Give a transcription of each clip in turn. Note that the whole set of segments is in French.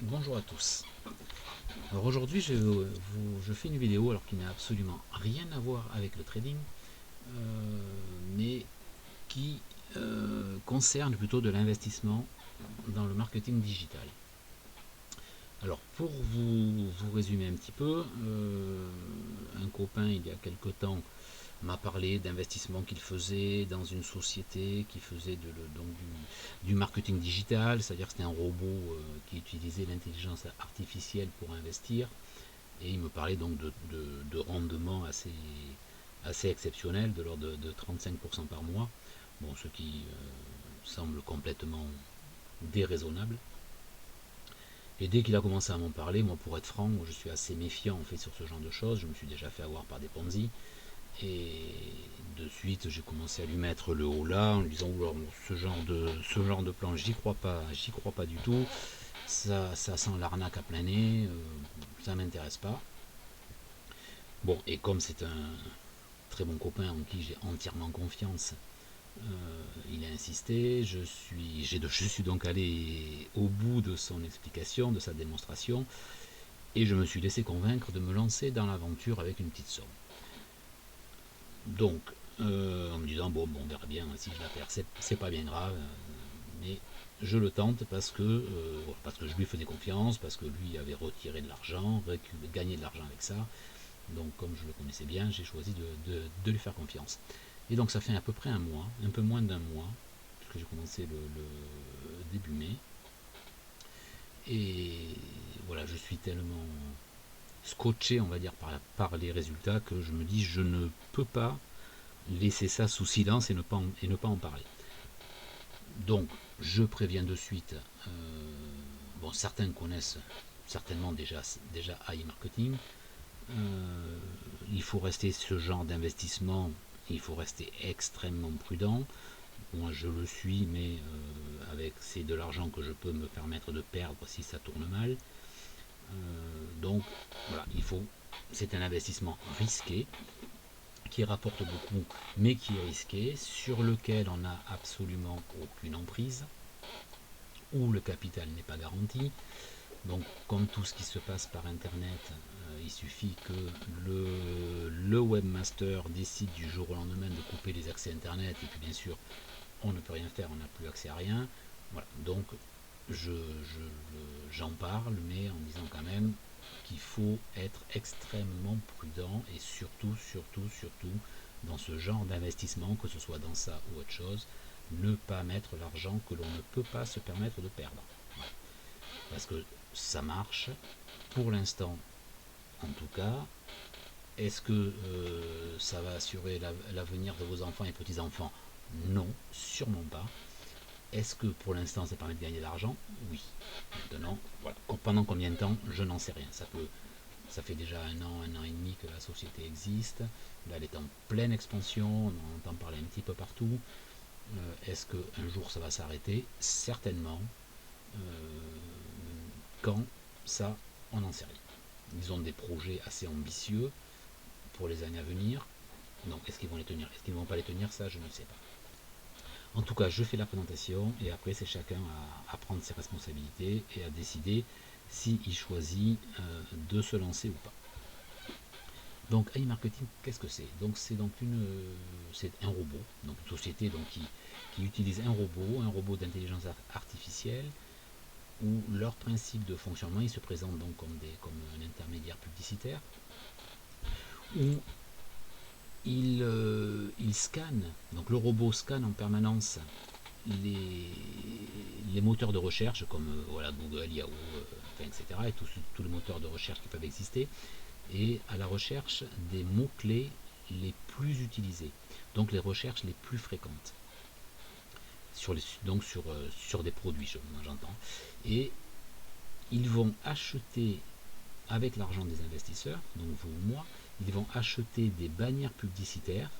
Bonjour à tous. Alors aujourd'hui je fais une vidéo alors qui n'a absolument rien à voir avec le trading, mais qui concerne plutôt de l'investissement dans le marketing digital. Alors pour vous résumer un petit peu, un copain il y a quelque temps m'a parlé d'investissement qu'il faisait dans une société qui faisait du marketing digital, c'est-à-dire que c'était un robot qui utilisait l'intelligence artificielle pour investir, et il me parlait donc de rendements assez exceptionnels, de l'ordre de 35% par mois, bon, ce qui semble complètement déraisonnable. Et dès qu'il a commencé à m'en parler, moi pour être franc, je suis assez méfiant en fait sur ce genre de choses, je me suis déjà fait avoir par des Ponzi, et de suite, j'ai commencé à lui mettre le haut là en lui disant oula, ce genre de plan, j'y crois pas du tout. Ça sent l'arnaque à plein nez, ça m'intéresse pas. Bon, et comme c'est un très bon copain en qui j'ai entièrement confiance, il a insisté. Je suis donc allé au bout de son explication, de sa démonstration, et je me suis laissé convaincre de me lancer dans l'aventure avec une petite somme. Donc, en me disant, bon, on verra bien si je la perds, c'est pas bien grave, mais je le tente parce que je lui faisais confiance, parce que lui avait retiré de l'argent, gagné de l'argent avec ça. Donc, comme je le connaissais bien, j'ai choisi de lui faire confiance. Et donc, ça fait à peu près un mois, un peu moins d'un mois, puisque j'ai commencé le début mai. Et voilà, je suis tellement scotché, on va dire, par les résultats que je me dis, je ne peux pas laisser ça sous silence et ne pas en parler. Donc, je préviens de suite. Bon, certains connaissent certainement déjà AI Marketing. Il faut rester ce genre d'investissement, il faut rester extrêmement prudent. Moi, je le suis, mais c'est de l'argent que je peux me permettre de perdre si ça tourne mal. Donc, voilà, c'est un investissement risqué, qui rapporte beaucoup, mais qui est risqué, sur lequel on n'a absolument aucune emprise, où le capital n'est pas garanti. Donc, comme tout ce qui se passe par Internet, il suffit que le webmaster décide du jour au lendemain de couper les accès Internet, et puis bien sûr, on ne peut rien faire, on n'a plus accès à rien. Voilà, donc j'en parle, mais en disant quand même qu'il faut être extrêmement prudent, et surtout, dans ce genre d'investissement, que ce soit dans ça ou autre chose, ne pas mettre l'argent que l'on ne peut pas se permettre de perdre. Voilà. Parce que ça marche, pour l'instant en tout cas. Est-ce que ça va assurer l'avenir de vos enfants et petits-enfants? Non, sûrement pas. Est-ce que pour l'instant ça permet de gagner de l'argent? Oui. Maintenant, voilà. Pendant combien de temps? Je n'en sais rien. Ça fait déjà un an et demi que la société existe. Là, elle est en pleine expansion, on en entend parler un petit peu partout. Est-ce qu'un jour ça va s'arrêter? Certainement. Euh, quand? Ça, on n'en sait rien. Ils ont des projets assez ambitieux pour les années à venir. Donc, est-ce qu'ils vont les tenir? Est-ce qu'ils ne vont pas les tenir? Ça, je ne sais pas. En tout cas, je fais la présentation, et après, c'est chacun à prendre ses responsabilités et à décider s'il choisit de se lancer ou pas. Donc, AI Marketing, qu'est-ce que c'est? Donc, c'est un robot, donc une société qui utilise un robot d'intelligence artificielle, où leur principe de fonctionnement, ils se présentent donc comme un intermédiaire publicitaire, où il scanne, donc le robot scanne en permanence les, les moteurs de recherche comme voilà, Google, Yahoo, etc. Et tous les moteurs de recherche qui peuvent exister, et à la recherche des mots-clés les plus utilisés, donc les recherches les plus fréquentes, sur des produits, j'entends. Et ils vont acheter, avec l'argent des investisseurs, donc vous ou moi, ils vont acheter des bannières publicitaires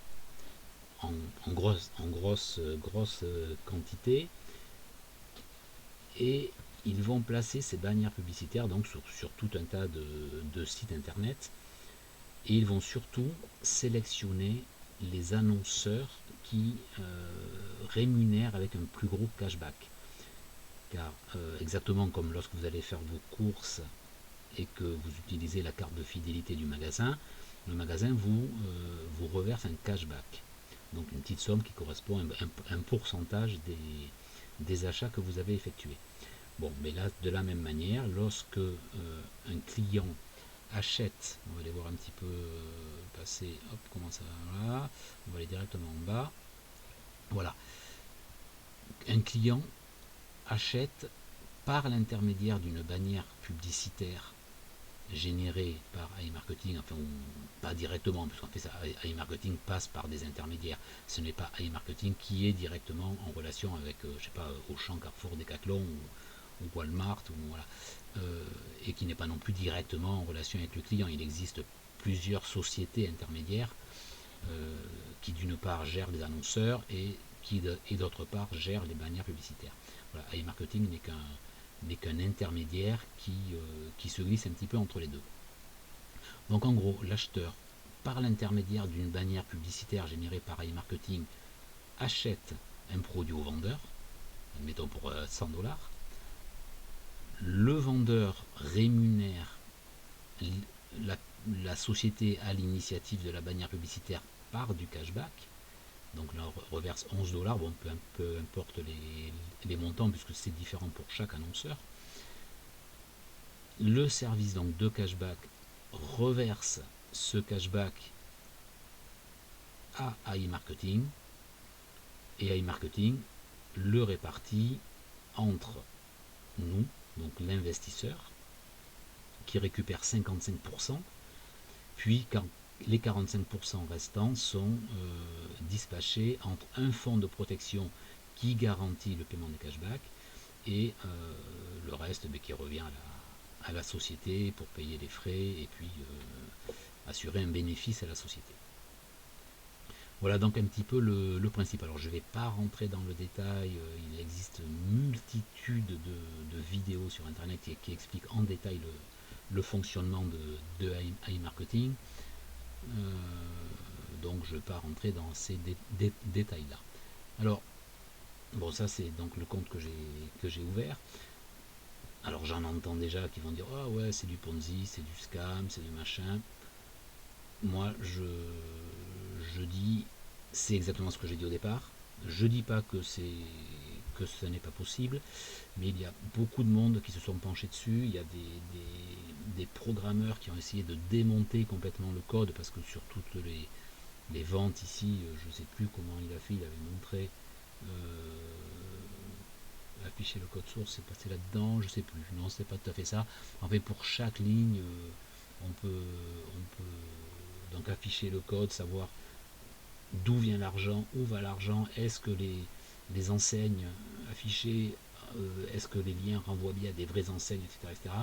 en grosse quantité, et ils vont placer ces bannières publicitaires donc sur tout un tas de sites internet, et ils vont surtout sélectionner les annonceurs qui rémunèrent avec un plus gros cashback. car exactement comme lorsque vous allez faire vos courses et que vous utilisez la carte de fidélité du magasin, le magasin vous reverse un cashback, donc une petite somme qui correspond à un pourcentage des achats que vous avez effectués. Bon, mais là, de la même manière, lorsque un client achète, on va aller voir un petit peu passer, hop, comment ça va, là, on va aller directement en bas, voilà, un client achète par l'intermédiaire d'une bannière publicitaire générée par iMarketing, enfin pas directement, puisqu'en fait ça, iMarketing passe par des intermédiaires. Ce n'est pas iMarketing qui est directement en relation avec, je sais pas, Auchan, Carrefour, Decathlon ou Walmart, ou voilà, et qui n'est pas non plus directement en relation avec le client. Il existe plusieurs sociétés intermédiaires qui d'une part gèrent les annonceurs et d'autre part gèrent les bannières publicitaires. Voilà, iMarketing n'est qu'un intermédiaire qui se glisse un petit peu entre les deux. Donc en gros, l'acheteur, par l'intermédiaire d'une bannière publicitaire générée par iMarketing, achète un produit au vendeur, admettons pour 100 $. Le vendeur rémunère la, la société à l'initiative de la bannière publicitaire par du cashback. Donc là, on reverse 11 $. Bon, peu importe les montants, puisque c'est différent pour chaque annonceur. Le service donc de cashback reverse ce cashback à iMarketing, et iMarketing le répartit entre nous, donc l'investisseur, qui récupère 55%, puis quand les 45% restants sont dispatchés entre un fonds de protection qui garantit le paiement des cashbacks et le reste qui revient à la société pour payer les frais et puis assurer un bénéfice à la société. Voilà donc un petit peu le principe. Alors je ne vais pas rentrer dans le détail, il existe une multitude de vidéos sur internet qui expliquent en détail le fonctionnement de iMarketing. Donc je ne vais pas rentrer dans ces détails là. Alors bon, ça c'est donc le compte que j'ai ouvert. Alors j'en entends déjà qui vont dire ah ouais, c'est du Ponzi, c'est du scam, c'est du machin. Moi je dis c'est exactement ce que j'ai dit au départ. Je dis pas que ce n'est pas possible, mais il y a beaucoup de monde qui se sont penchés dessus. Il y a des programmeurs qui ont essayé de démonter complètement le code, parce que sur toutes les ventes ici, je ne sais plus comment il a fait, il avait montré afficher le code source, c'est passé là-dedans, je sais plus, non c'est pas tout à fait ça. En fait pour chaque ligne, on peut donc afficher le code, savoir d'où vient l'argent, où va l'argent, est-ce que les enseignes affichées, est-ce que les liens renvoient bien à des vraies enseignes, etc. etc.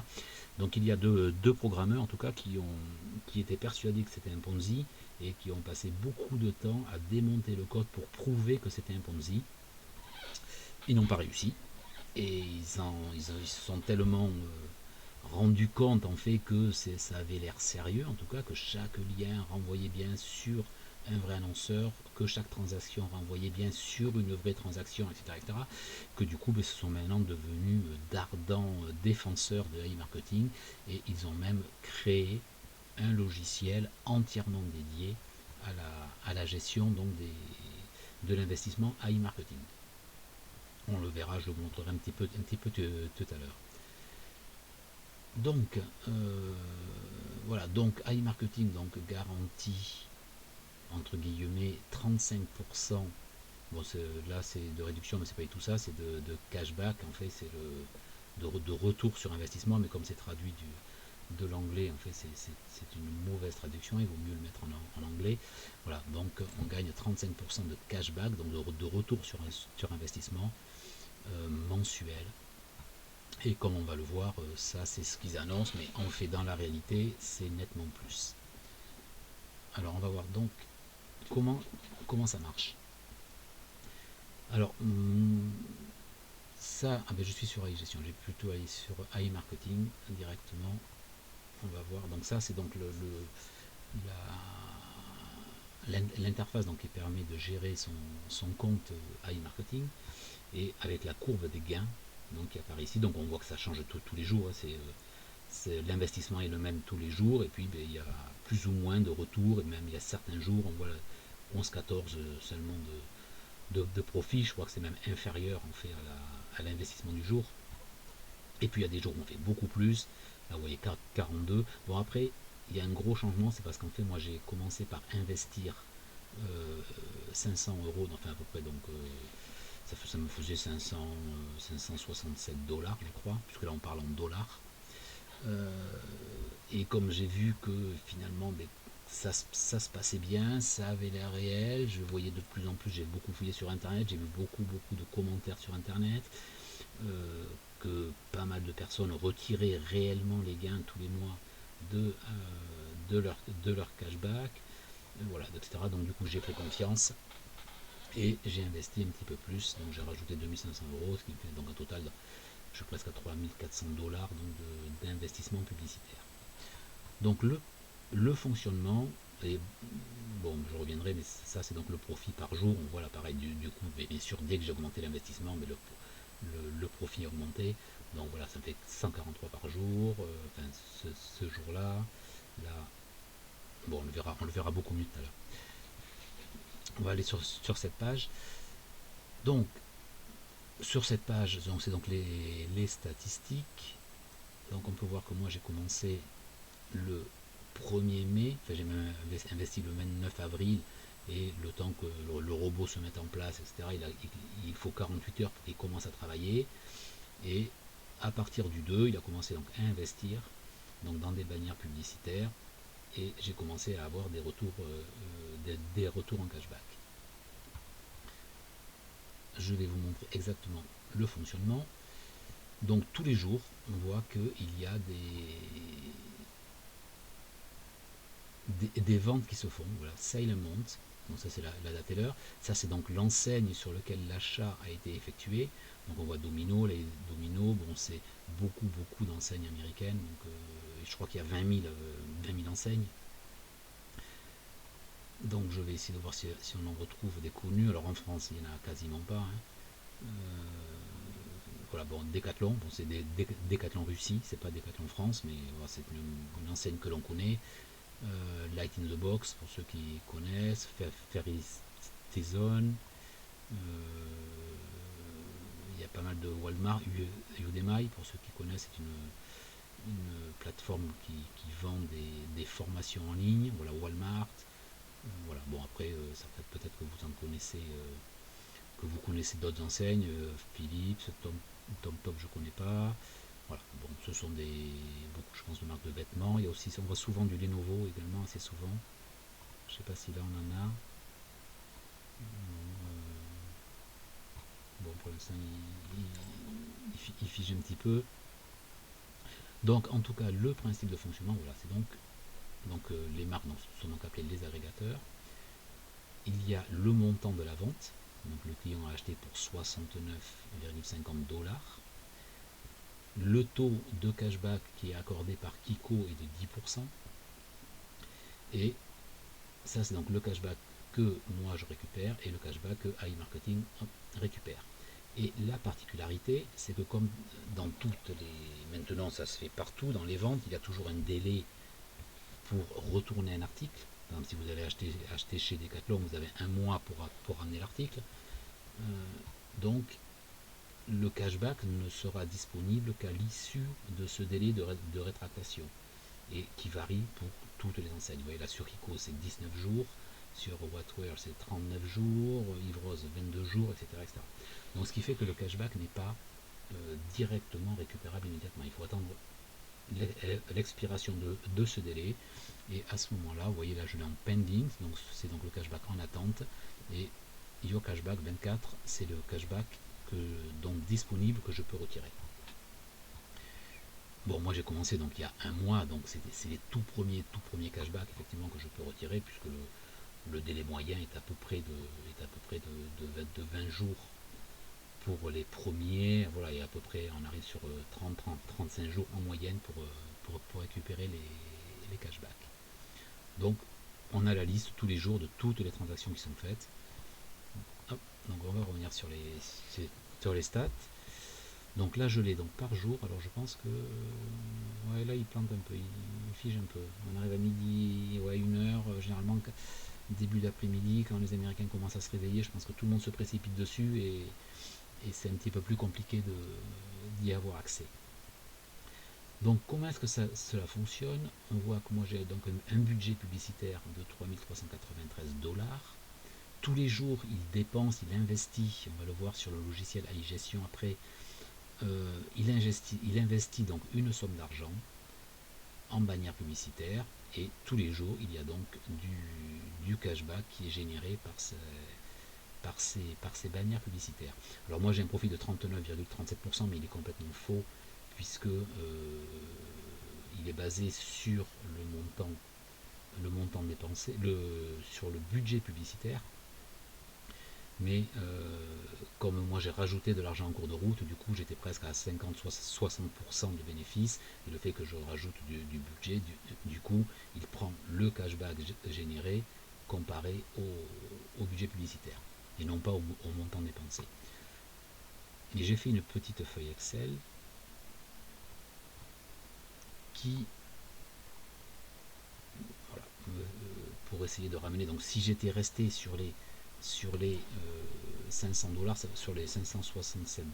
Donc il y a deux programmeurs en tout cas qui étaient persuadés que c'était un Ponzi et qui ont passé beaucoup de temps à démonter le code pour prouver que c'était un Ponzi. Ils n'ont pas réussi et ils se sont tellement rendu compte en fait que ça avait l'air sérieux, en tout cas que chaque lien renvoyait bien sur un vrai annonceur, que chaque transaction renvoyait bien sur une vraie transaction, etc. etc. Que du coup, ce sont maintenant devenus d'ardents défenseurs de iMarketing et ils ont même créé un logiciel entièrement dédié à la gestion donc de l'investissement iMarketing. On le verra, je vous montrerai un petit peu tout à l'heure. Donc, voilà, donc iMarketing donc garantit entre guillemets 35%. Bon, là c'est de réduction, mais c'est pas du tout ça, c'est de cashback. En fait, c'est de retour sur investissement, mais comme c'est traduit de l'anglais, en fait, c'est une mauvaise traduction. Il vaut mieux le mettre en anglais. Voilà, donc on gagne 35% de cashback, donc de retour sur investissement mensuel. Et comme on va le voir, ça c'est ce qu'ils annoncent, mais en fait dans la réalité, c'est nettement plus. Alors on va voir donc comment ça marche. Alors ça, ben, je suis sur iGestion, j'ai plutôt allé sur iMarketing directement. On va voir. Donc ça c'est donc l'interface qui permet de gérer son compte iMarketing, et avec la courbe des gains. donc qui apparaît ici. Donc on voit que ça change tous les jours, hein. L'investissement est le même tous les jours, et puis ben, il y a plus ou moins de retours, et même il y a certains jours, on voit 11-14 seulement de profit. Je crois que c'est même inférieur en fait à l'investissement du jour. Et puis il y a des jours où on fait beaucoup plus. Là vous voyez 42. Bon après, il y a un gros changement, c'est parce qu'en fait moi j'ai commencé par investir 500 euros, enfin à peu près, donc ça me faisait 567 dollars je crois, puisque là on parle en dollars. Et comme j'ai vu que finalement ben, ça se passait bien, ça avait l'air réel, je voyais de plus en plus, j'ai beaucoup fouillé sur internet, j'ai vu beaucoup de commentaires sur internet, euh, que pas mal de personnes retiraient réellement les gains tous les mois de, de leur cashback, voilà, etc. Donc du coup j'ai pris confiance et j'ai investi un petit peu plus, donc j'ai rajouté 2500 euros, ce qui fait donc un total, je suis presque à 3400 dollars d'investissement publicitaire. Donc le fonctionnement, et bon je reviendrai, mais ça c'est donc le profit par jour, on voit là pareil du coup, mais bien sûr dès que j'ai augmenté l'investissement, mais le profit a augmenté, donc voilà ça me fait 143 par jour, enfin ce jour-là, là, bon on le verra beaucoup mieux tout à l'heure. On va aller sur cette page. Donc sur cette page, c'est donc les statistiques. Donc on peut voir que moi j'ai commencé le 1er mai, enfin j'ai même investi le 29 avril, et le temps que le robot se mette en place, etc., il faut 48 heures pour qu'il commence à travailler. Et à partir du 2, il a commencé donc à investir donc dans des bannières publicitaires, et j'ai commencé à avoir des retours, des retours en cashback. Je vais vous montrer exactement le fonctionnement. Donc tous les jours, on voit qu'il y a des ventes qui se font. Voilà, sale amount, donc ça c'est la date et l'heure. Ça c'est donc l'enseigne sur laquelle l'achat a été effectué. Donc on voit Domino, les Domino, bon c'est beaucoup d'enseignes américaines. Donc je crois qu'il y a 20 000 enseignes. Donc je vais essayer de voir si on en retrouve des connus. Alors en France il n'y en a quasiment pas, hein. Voilà, bon, Decathlon, bon, c'est Decathlon Russie, c'est pas Decathlon France, mais voilà, c'est une enseigne que l'on connaît. Light in the Box, pour ceux qui connaissent, Ferry Station, il y a pas mal de Walmart, Udemy, pour ceux qui connaissent, c'est une plateforme qui vend des formations en ligne, voilà, Walmart, voilà, bon après, ça peut-être que vous en connaissez, que vous connaissez d'autres enseignes, Philips, Top, je connais pas, voilà, bon, ce sont beaucoup, je pense, de marques de vêtements. Il y a aussi, on voit souvent du Lenovo également, assez souvent. Je sais pas si là on en a. Bon, pour l'instant, il fige un petit peu. Donc, en tout cas, le principe de fonctionnement, voilà, c'est donc les marques sont donc appelées les agrégateurs. Il y a le montant de la vente. Donc, le client a acheté pour 69,50 dollars. Le taux de cashback qui est accordé par Kiko est de 10%. Et ça, c'est donc le cashback que moi je récupère et le cashback que AI Marketing récupère. Et la particularité, c'est que comme dans toutes les... Maintenant, ça se fait partout, dans les ventes, il y a toujours un délai pour retourner un article. Par exemple, si vous allez acheter chez Decathlon, vous avez un mois pour ramener l'article. Donc, le cashback ne sera disponible qu'à l'issue de ce délai de rétractation, et qui varie pour toutes les enseignes. Vous voyez là sur Kiko c'est 19 jours, sur Whatwear c'est 39 jours, Yves Rose 22 jours, etc., etc. Donc ce qui fait que le cashback n'est pas directement récupérable immédiatement. Il faut attendre l'expiration de ce délai, et à ce moment-là, vous voyez là je l'ai en pending, donc c'est donc le cashback en attente, et Your Cashback 24 c'est le cashback donc disponible que je peux retirer. Bon, moi j'ai commencé donc il y a un mois, donc c'est les tout premiers cashbacks effectivement que je peux retirer, puisque le délai moyen est à peu près de 20 jours pour les premiers, voilà, et à peu près on arrive sur 35 jours en moyenne pour récupérer les cashbacks. Donc on a la liste tous les jours de toutes les transactions qui sont faites. Hop, donc on va revenir sur les stats. Donc là, je l'ai donc par jour. Alors je pense que ouais, là il plante un peu, il fige un peu. On arrive à midi, ouais, 1 heure, généralement début d'après-midi, quand les Américains commencent à se réveiller, je pense que tout le monde se précipite dessus et c'est un petit peu plus compliqué d'y avoir accès. Donc comment est-ce que cela fonctionne? On voit que moi j'ai donc un budget publicitaire de 3 393 $. Tous les jours, il dépense, il investit, on va le voir sur le logiciel AI Gestion après, il investit donc une somme d'argent en bannière publicitaire et tous les jours, il y a donc du cashback qui est généré par ces bannières publicitaires. Alors moi j'ai un profit de 39,37%, mais il est complètement faux puisque il est basé sur le montant dépensé, sur le budget publicitaire. Mais comme moi j'ai rajouté de l'argent en cours de route, du coup j'étais presque à 50-60% de bénéfices, et le fait que je rajoute du budget, du coup il prend le cashback généré comparé au budget publicitaire, et non pas au montant dépensé. Et j'ai fait une petite feuille Excel qui, voilà, pour essayer de ramener, donc si j'étais resté sur les 500 $, sur les 567 $,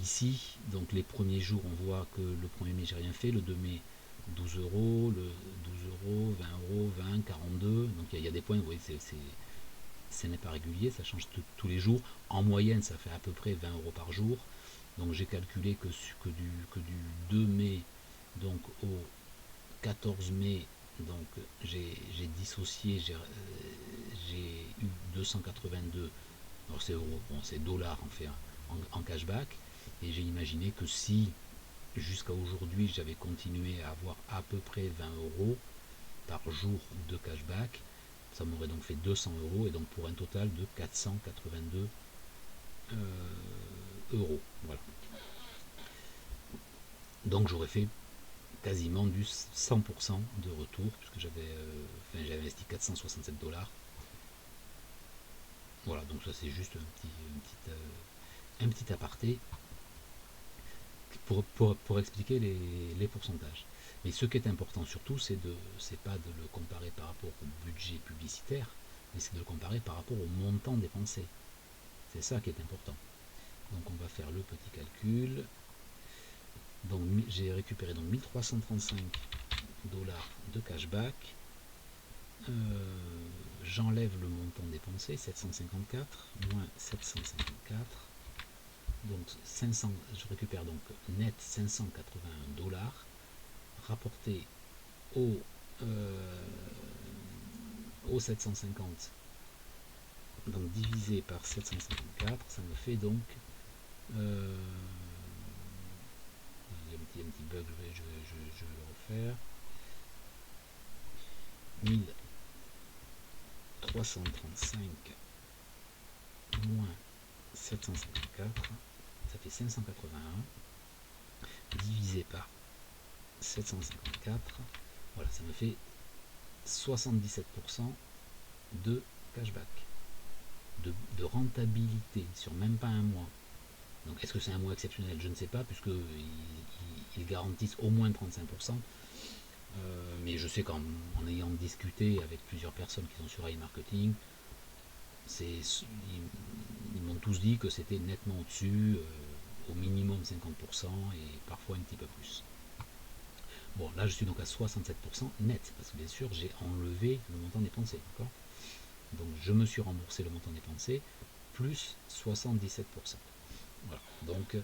ici, donc les premiers jours, on voit que le 1er mai, j'ai rien fait, le 2 mai, 12 euros, le 12 euros, 20 euros, 20, 42, donc il y a des points, vous voyez, ce n'est pas régulier, ça change tous les jours. En moyenne, ça fait à peu près 20 euros par jour. Donc j'ai calculé que du 2 mai donc au 14 mai, donc j'ai dissocié, j'ai eu 282, alors c'est euros, bon, c'est dollars en fait, en cashback, et j'ai imaginé que si jusqu'à aujourd'hui j'avais continué à avoir à peu près 20 euros par jour de cashback, ça m'aurait donc fait 200 euros, et donc pour un total de 482 euros. Voilà. Donc j'aurais fait quasiment du 100% de retour, puisque j'avais investi 467 $. Voilà, donc ça c'est juste un petit aparté pour expliquer les pourcentages. Mais ce qui est important surtout, c'est pas de le comparer par rapport au budget publicitaire, mais c'est de le comparer par rapport au montant dépensé. C'est ça qui est important. Donc on va faire le petit calcul. Donc j'ai récupéré donc 1335 $ de cashback. J'enlève le montant dépensé, 754, moins 754. Donc 500, je récupère donc net 581 $, rapporté au 750, donc divisé par 754, ça me fait donc il y a un petit bug, je vais le refaire, 1335 moins 754, ça fait 581, divisé par 754, voilà, ça me fait 77% de cashback, de rentabilité sur même pas un mois. Donc est-ce que c'est un mois exceptionnel? Je ne sais pas, puisqu'ils garantissent au moins 35%. Mais je sais qu'en ayant discuté avec plusieurs personnes qui sont sur iMarketing, ils m'ont tous dit que c'était nettement au-dessus, au minimum 50% et parfois un petit peu plus. Bon, là je suis donc à 67% net, parce que bien sûr j'ai enlevé le montant dépensé. Donc je me suis remboursé le montant dépensé, plus 77%. Voilà, donc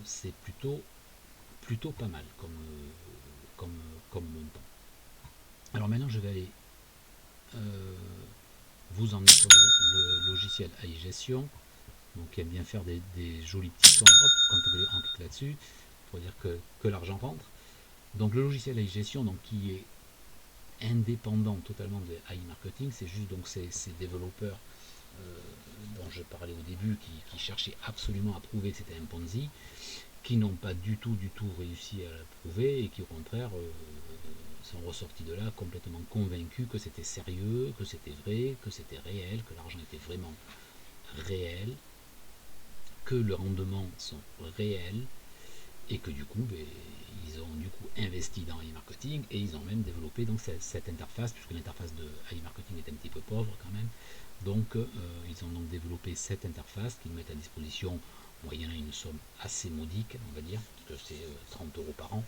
c'est plutôt pas mal comme montant. Alors maintenant je vais aller vous emmener sur le logiciel AI Gestion, donc qui aime bien faire des jolis petits sons, hop, quand on clique là-dessus, pour dire que l'argent rentre. Donc le logiciel AI Gestion, donc, qui est indépendant totalement de AI Marketing, c'est juste donc ces développeurs dont je parlais au début, qui cherchaient absolument à prouver que c'était un Ponzi, qui n'ont pas du tout réussi à la prouver, et qui au contraire sont ressortis de là complètement convaincus que c'était sérieux, que c'était vrai, que c'était réel, que l'argent était vraiment réel. que le rendement sont réels et que du coup, ils ont du coup investi dans e-marketing et ils ont même développé donc cette interface, puisque l'interface de e-marketing est un petit peu pauvre quand même. Donc ils ont donc développé cette interface qu'ils mettent à disposition moyennant une somme assez modique, on va dire, parce que c'est 30 € par an.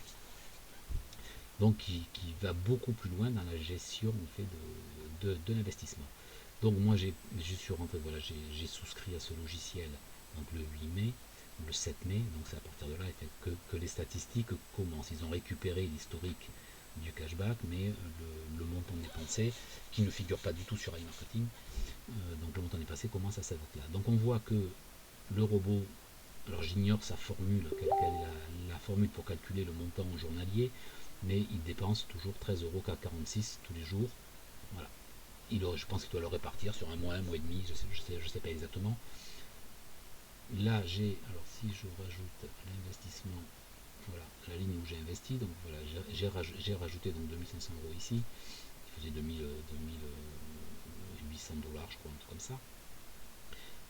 Donc qui va beaucoup plus loin dans la gestion en fait, de l'investissement. Donc moi je suis rentré, voilà, j'ai souscrit à ce logiciel donc le 8 mai, le 7 mai, donc c'est à partir de là que les statistiques commencent. Ils ont récupéré l'historique du cashback, mais le montant dépensé, qui ne figure pas du tout sur iMarketing, donc le montant dépensé commence à cette date-là. Donc on voit que le robot, alors j'ignore sa formule, quelle est la formule pour calculer le montant journalier, mais il dépense toujours 13,46 € tous les jours. Voilà. Je pense qu'il doit le répartir sur un mois et demi, je sais pas exactement. Là, alors si je rajoute l'investissement, voilà, la ligne où j'ai investi, donc voilà, j'ai rajouté donc 2500 € ici, il faisait 2800 $, je crois, un truc comme ça.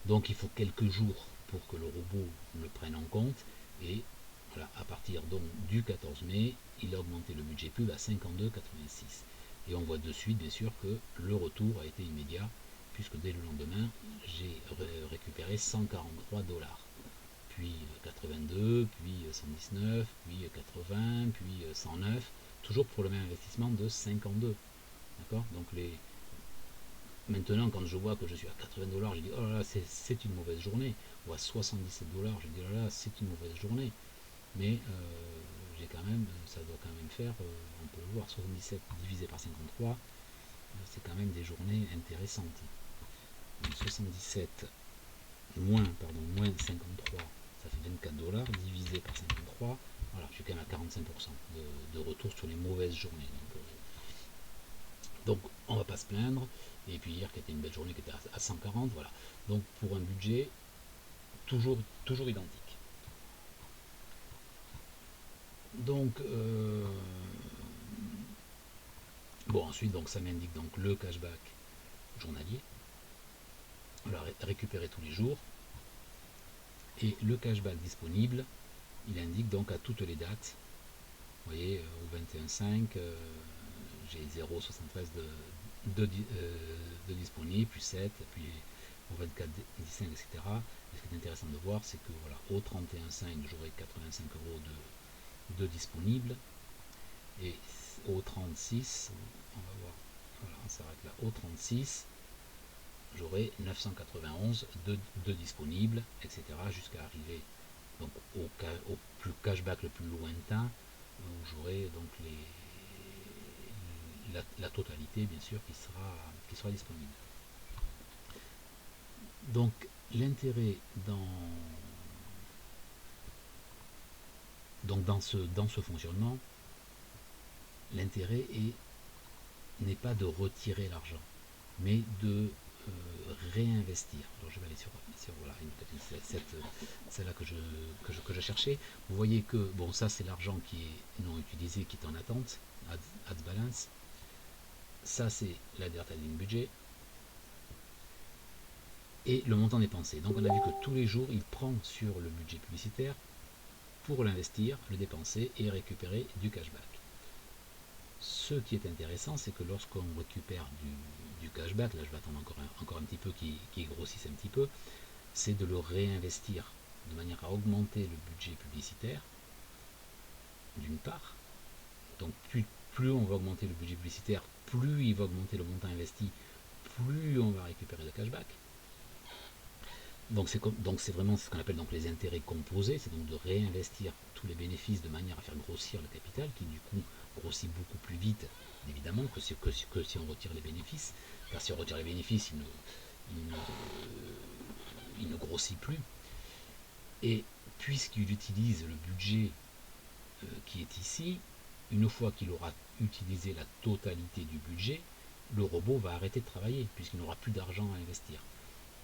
Donc il faut quelques jours pour que le robot le prenne en compte, et voilà, à partir donc du 14 mai, il a augmenté le budget pub à 52,86. Et on voit de suite, bien sûr, que le retour a été immédiat, puisque dès le lendemain, j'ai récupéré 143 $, puis 82, puis 119, puis 80, puis 109, toujours pour le même investissement de 52. D'accord. Donc maintenant, quand je vois que je suis à 80 $, je dis oh là là, c'est une mauvaise journée. Ou à 77 $, je dis oh là là, c'est une mauvaise journée. Mais j'ai quand même, ça doit quand même faire, on peut le voir, 77 divisé par 53, c'est quand même des journées intéressantes. Donc 77 moins 53, ça fait 24 $, divisé par 53, voilà, je suis quand même à 45% de retour sur les mauvaises journées. Donc on va pas se plaindre. Et puis hier qui était une belle journée qui était à 140, voilà. Donc pour un budget toujours identique. Donc bon, ensuite donc ça m'indique donc le cashback journalier, alors récupéré tous les jours, et le cashback disponible, il indique donc à toutes les dates. Vous voyez, au 21,5, j'ai 0,73 de disponible, puis 7, puis au 24,5, etc. Et ce qui est intéressant de voir, c'est que voilà, au 31,5, j'aurai 85 € de disponible, et au 36, on va voir, voilà, on s'arrête là, au 36, j'aurai 991 de disponible, etc. jusqu'à arriver donc au plus cashback le plus lointain, où j'aurai donc la totalité bien sûr qui sera disponible. Donc l'intérêt dans ce fonctionnement, l'intérêt n'est pas de retirer l'argent, mais de réinvestir. Alors je vais aller sur voilà, celle-là que je cherchais. Vous voyez que bon, ça c'est l'argent qui est non utilisé, qui est en attente, ads balance. Ça c'est la delta ligne budget et le montant dépensé. Donc on a vu que tous les jours il prend sur le budget publicitaire pour l'investir, le dépenser et récupérer du cashback. Ce qui est intéressant, c'est que lorsqu'on récupère du cashback, là je vais attendre encore un petit peu qui grossisse un petit peu, c'est de le réinvestir de manière à augmenter le budget publicitaire, d'une part. Donc plus on va augmenter le budget publicitaire, plus il va augmenter le montant investi, plus on va récupérer de cashback. Donc c'est vraiment ce qu'on appelle donc les intérêts composés, c'est donc de réinvestir tous les bénéfices de manière à faire grossir le capital, qui du coup grossit beaucoup plus vite, évidemment, que si on retire les bénéfices, car si on retire les bénéfices, il ne grossit plus. Et puisqu'il utilise le budget qui est ici, une fois qu'il aura utilisé la totalité du budget, le robot va arrêter de travailler, puisqu'il n'aura plus d'argent à investir.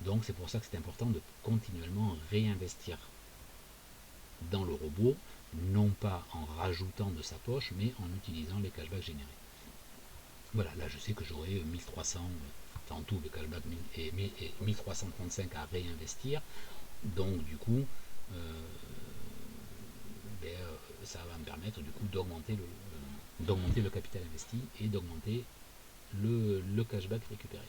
Donc c'est pour ça que c'est important de continuellement réinvestir dans le robot, non pas en rajoutant de sa poche, mais en utilisant les cashbacks générés. Voilà, là je sais que j'aurai 1300, enfin en tout le cashback et 1335 à réinvestir. Donc du coup, euh, ça va me permettre du coup d'augmenter le capital investi et d'augmenter le cashback récupéré.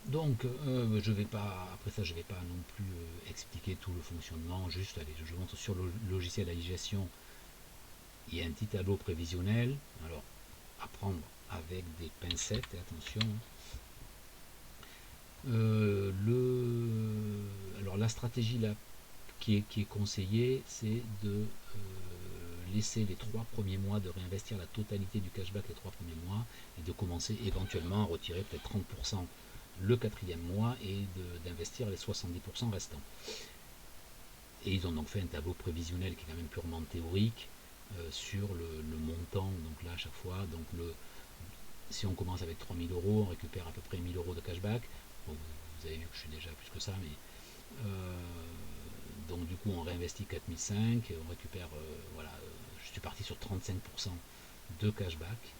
Donc, je vais pas, après ça, je vais pas non plus expliquer tout le fonctionnement. Juste, allez, je vous montre sur le logiciel à gestion, il y a un petit tableau prévisionnel. Alors, à prendre avec des pincettes, et attention. Alors, la stratégie là, qui est conseillée, c'est de laisser les 3 premiers mois, de réinvestir la totalité du cashback les 3 premiers mois et de commencer éventuellement à retirer peut-être 30% le quatrième mois et d'investir les 70% restants. Et ils ont donc fait un tableau prévisionnel qui est quand même purement théorique sur le montant, donc là à chaque fois, donc si on commence avec 3 000 euros, on récupère à peu près 1 000 euros de cashback. Bon, vous avez vu que je suis déjà plus que ça, mais donc du coup on réinvestit 4 500 et on récupère, voilà, je suis parti sur 35% de cashback.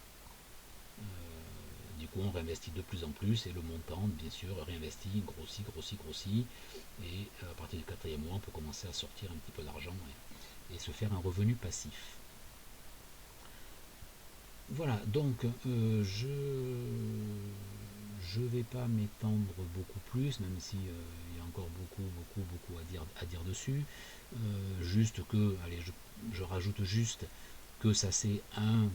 Du coup on réinvestit de plus en plus et le montant bien sûr réinvestit, grossit, grossit, grossit, et à partir du quatrième mois on peut commencer à sortir un petit peu d'argent et se faire un revenu passif. Voilà, donc je vais pas m'étendre beaucoup plus, même si il y a encore beaucoup, beaucoup, beaucoup à dire dessus. Juste que, allez, je rajoute juste que ça c'est un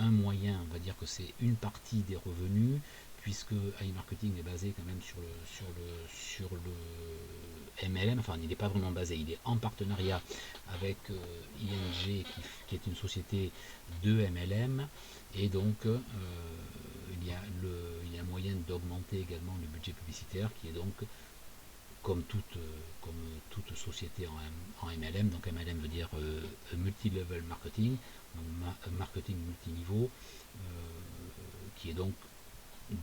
moyen, on va dire que c'est une partie des revenus, puisque iMarketing est basé quand même sur le MLM, enfin il n'est pas vraiment basé, il est en partenariat avec ING qui est une société de MLM, et donc il y a moyen d'augmenter également le budget publicitaire qui est donc comme toute société en MLM. Donc MLM veut dire multi-level marketing, donc marketing multiniveau, qui est donc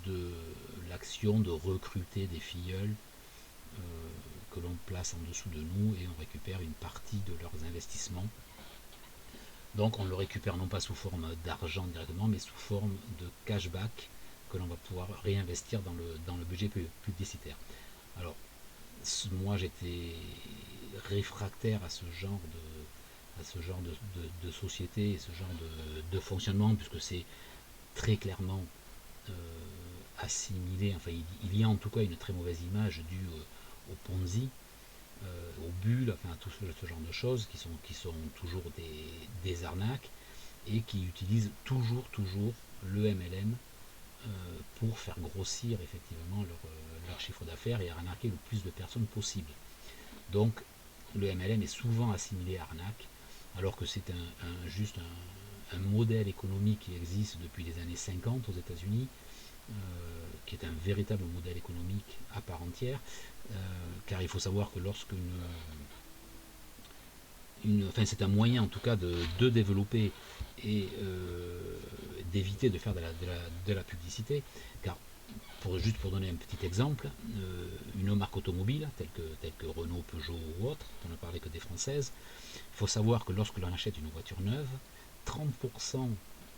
de l'action de recruter des filleuls que l'on place en dessous de nous et on récupère une partie de leurs investissements. Donc on le récupère non pas sous forme d'argent directement, mais sous forme de cashback que l'on va pouvoir réinvestir dans le budget publicitaire. Alors, moi j'étais réfractaire à ce genre de société et ce genre de fonctionnement, puisque c'est très clairement euh, assimilé, enfin il y a en tout cas une très mauvaise image due au Ponzi, aux bulles, enfin à tout ce genre de choses qui sont toujours des arnaques et qui utilisent toujours le MLM pour faire grossir effectivement leur chiffre d'affaires et arnaquer le plus de personnes possible. Donc le MLM est souvent assimilé à arnaque, alors que c'est juste un modèle économique qui existe depuis les années 50 aux États-Unis, qui est un véritable modèle économique à part entière, car il faut savoir que enfin c'est un moyen en tout cas de développer et d'éviter de faire de la publicité, car juste pour donner un petit exemple, une marque automobile telle que Renault, Peugeot ou autre, pour ne parler que des françaises, il faut savoir que lorsque l'on achète une voiture neuve, 30%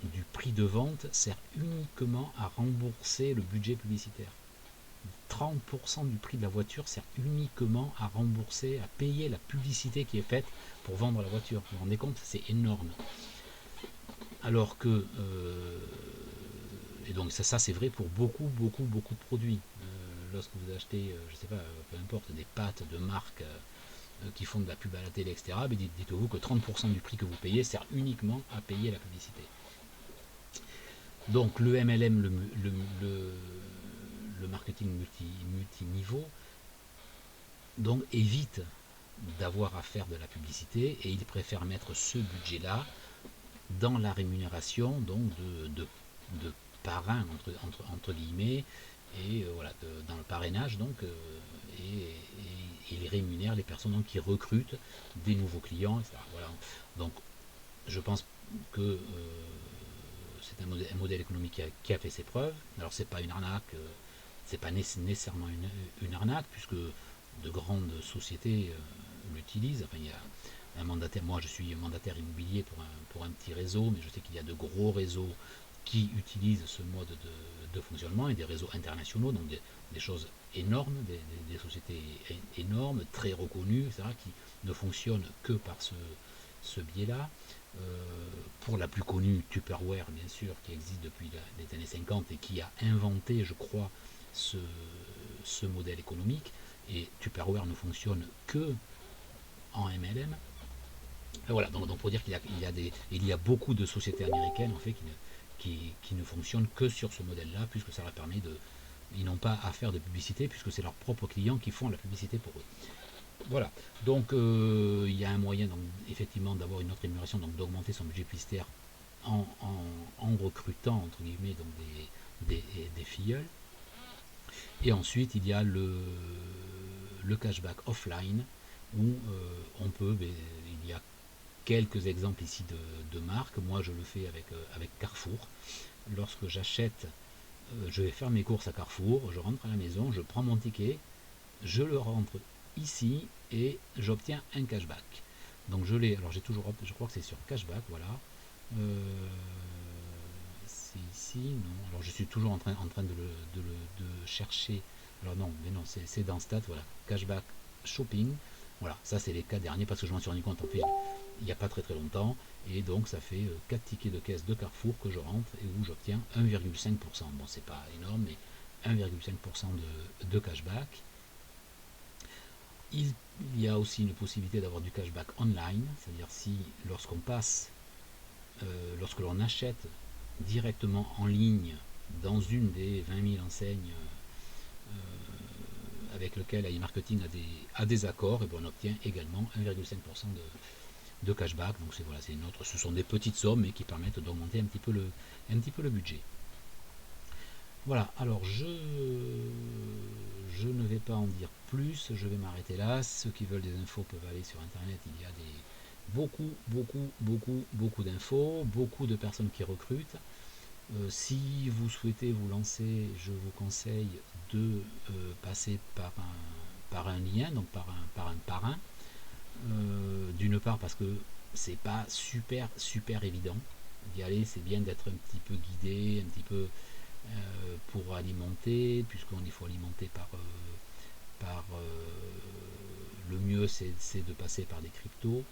du prix de vente sert uniquement à rembourser le budget publicitaire. 30% du prix de la voiture sert uniquement à rembourser, à payer la publicité qui est faite pour vendre la voiture. Vous vous rendez compte, c'est énorme. Alors que, et donc ça c'est vrai pour beaucoup, beaucoup, beaucoup de produits. Lorsque vous achetez, je sais pas, peu importe, des pâtes de marque qui font de la pub à la télé, etc., mais dites-vous que 30% du prix que vous payez sert uniquement à payer la publicité. Donc le MLM, le marketing multiniveau, donc évite d'avoir à faire de la publicité et il préfère mettre ce budget-là dans la rémunération donc de parrain entre guillemets et voilà dans le parrainage donc et il rémunère les personnes donc, qui recrutent des nouveaux clients, etc. Voilà. Donc je pense que c'est un modèle économique qui a fait ses preuves. Alors c'est pas une arnaque, c'est pas nécessairement une arnaque puisque de grandes sociétés l'utilisent. Enfin il y a un mandataire, moi je suis mandataire immobilier pour un petit réseau, mais je sais qu'il y a de gros réseaux qui utilisent ce mode de fonctionnement et des réseaux internationaux, donc des choses énormes, des sociétés énormes, très reconnues, etc., qui ne fonctionnent que par ce biais-là. Pour la plus connue, Tupperware, bien sûr, qui existe depuis les années 50 et qui a inventé, je crois, ce modèle économique. Et Tupperware ne fonctionne que en MLM. Voilà, donc pour dire il y a beaucoup de sociétés américaines en fait qui ne fonctionnent que sur ce modèle-là, puisque ça leur permet de. Ils n'ont pas à faire de publicité, puisque c'est leurs propres clients qui font la publicité pour eux. Voilà, donc il y a un moyen donc, effectivement d'avoir une autre rémunération, donc d'augmenter son budget publicitaire en recrutant entre guillemets donc des filleuls. Et ensuite il y a le cashback offline où on peut, il y a quelques exemples ici de marques. Moi je le fais avec Carrefour. Lorsque j'achète, je vais faire mes courses à Carrefour, je rentre à la maison, je prends mon ticket, je le rentre ici et j'obtiens un cashback. Donc je l'ai, alors j'ai toujours, je crois que c'est sur cashback, voilà. C'est ici, non. Alors je suis toujours en train de chercher. Alors non, mais non, c'est dans Stats, voilà. Cashback shopping. Voilà, ça c'est les 4 derniers parce que je m'en suis rendu compte en fait il n'y a pas très très longtemps. Et donc ça fait 4 tickets de caisse de Carrefour que je rentre et où j'obtiens 1,5%. Bon, c'est pas énorme, mais 1,5% de cashback. Il y a aussi une possibilité d'avoir du cashback online, c'est-à-dire si lorsqu'on passe, lorsque l'on achète directement en ligne dans une des 20 000 enseignes avec lesquelles AI Marketing a des accords, et bien on obtient également 1,5% de cashback. Donc c'est voilà, une autre, ce sont des petites sommes mais qui permettent d'augmenter un petit peu le budget. Voilà, alors je ne vais pas en dire plus, je vais m'arrêter là. Ceux qui veulent des infos peuvent aller sur internet, il y a beaucoup d'infos, beaucoup de personnes qui recrutent. Si vous souhaitez vous lancer, je vous conseille de passer par un lien, donc par un parrain. D'une part parce que c'est pas super évident d'y aller, c'est bien d'être un petit peu guidé, un petit peu pour alimenter, puisqu'il faut alimenter par le mieux c'est de passer par des cryptos.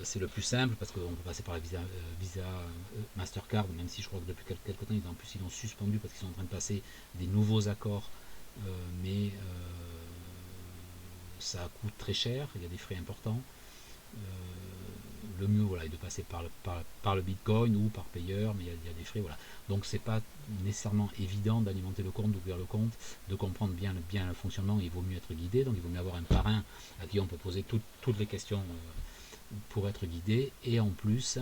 C'est le plus simple parce qu'on peut passer par la Visa Mastercard, même si je crois que depuis quelques temps ils l'ont suspendu parce qu'ils sont en train de passer des nouveaux accords, mais ça coûte très cher, il y a des frais importants. Le mieux voilà, est de passer par le Bitcoin ou par payeur, mais il y a des frais. Voilà. Donc c'est pas nécessairement évident d'alimenter le compte, d'ouvrir le compte, de comprendre bien le fonctionnement. Il vaut mieux être guidé, donc il vaut mieux avoir un parrain à qui on peut poser toutes les questions pour être guidé. Et en plus,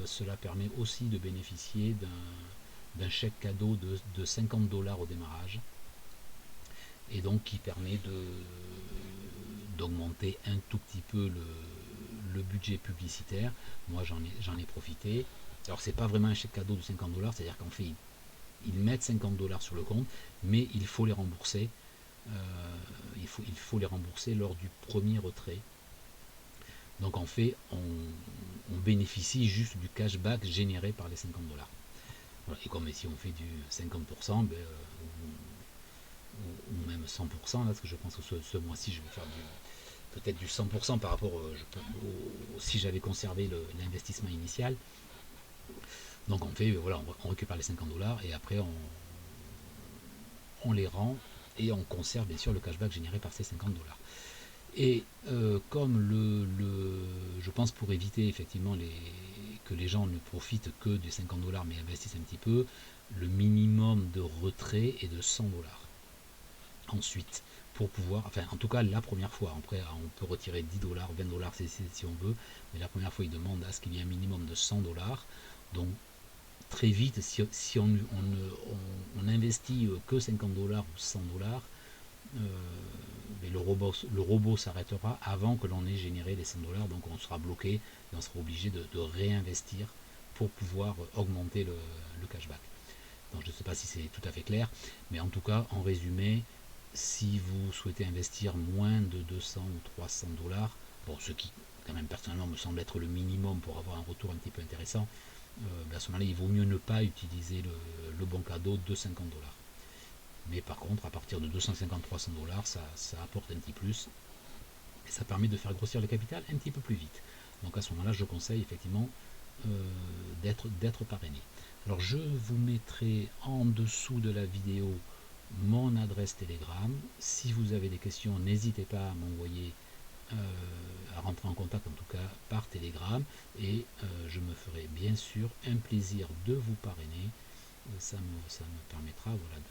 cela permet aussi de bénéficier d'un chèque cadeau de 50$ au démarrage, et donc qui permet d'augmenter un tout petit peu le budget publicitaire. Moi j'en ai profité. Alors c'est pas vraiment un chèque cadeau de 50$, c'est-à-dire qu'en fait ils mettent 50$ sur le compte, mais il faut les rembourser. Il faut les rembourser lors du premier retrait. Donc en fait on bénéficie juste du cashback généré par les 50$. Voilà. Et comme si on fait du 50%, ou même 100%, là, parce que je pense que ce mois-ci je vais faire peut-être du 100% par rapport si j'avais conservé l'investissement initial. Donc on fait, voilà, on récupère les 50$ et après on les rend et on conserve bien sûr le cashback généré par ces 50$. Et comme je pense pour éviter effectivement que les gens ne profitent que des 50$ mais investissent un petit peu, le minimum de retrait est de 100$. Ensuite, pour pouvoir, enfin en tout cas la première fois, après on peut retirer 10$, 20$ si on veut, mais la première fois il demande à ce qu'il y ait un minimum de 100$. Donc très vite, si on investit que 50$ ou 100$, mais le robot s'arrêtera avant que l'on ait généré les 100$, donc on sera bloqué et on sera obligé de réinvestir pour pouvoir augmenter le cashback. Donc je ne sais pas si c'est tout à fait clair, mais en tout cas, en résumé, si vous souhaitez investir moins de 200 ou 300$, bon, ce qui quand même personnellement me semble être le minimum pour avoir un retour un petit peu intéressant, À ce moment-là, il vaut mieux ne pas utiliser le bon cadeau de 50 dollars. Mais par contre, à partir de 250-300 dollars, ça apporte un petit plus et ça permet de faire grossir le capital un petit peu plus vite. Donc à ce moment-là, je conseille effectivement d'être parrainé. Alors je vous mettrai en dessous de la vidéo mon adresse Telegram. Si vous avez des questions, n'hésitez pas à m'envoyer, à rentrer en contact en tout cas par Telegram, et je me ferai bien sûr un plaisir de vous parrainer. Ça me permettra, voilà,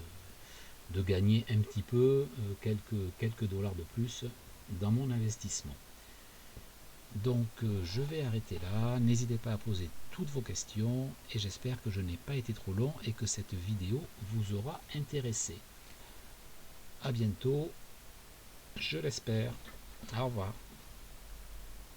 de gagner un petit peu, quelques dollars de plus dans mon investissement. Donc je vais arrêter là, n'hésitez pas à poser toutes vos questions et j'espère que je n'ai pas été trop long et que cette vidéo vous aura intéressé. A bientôt, je l'espère. Au revoir.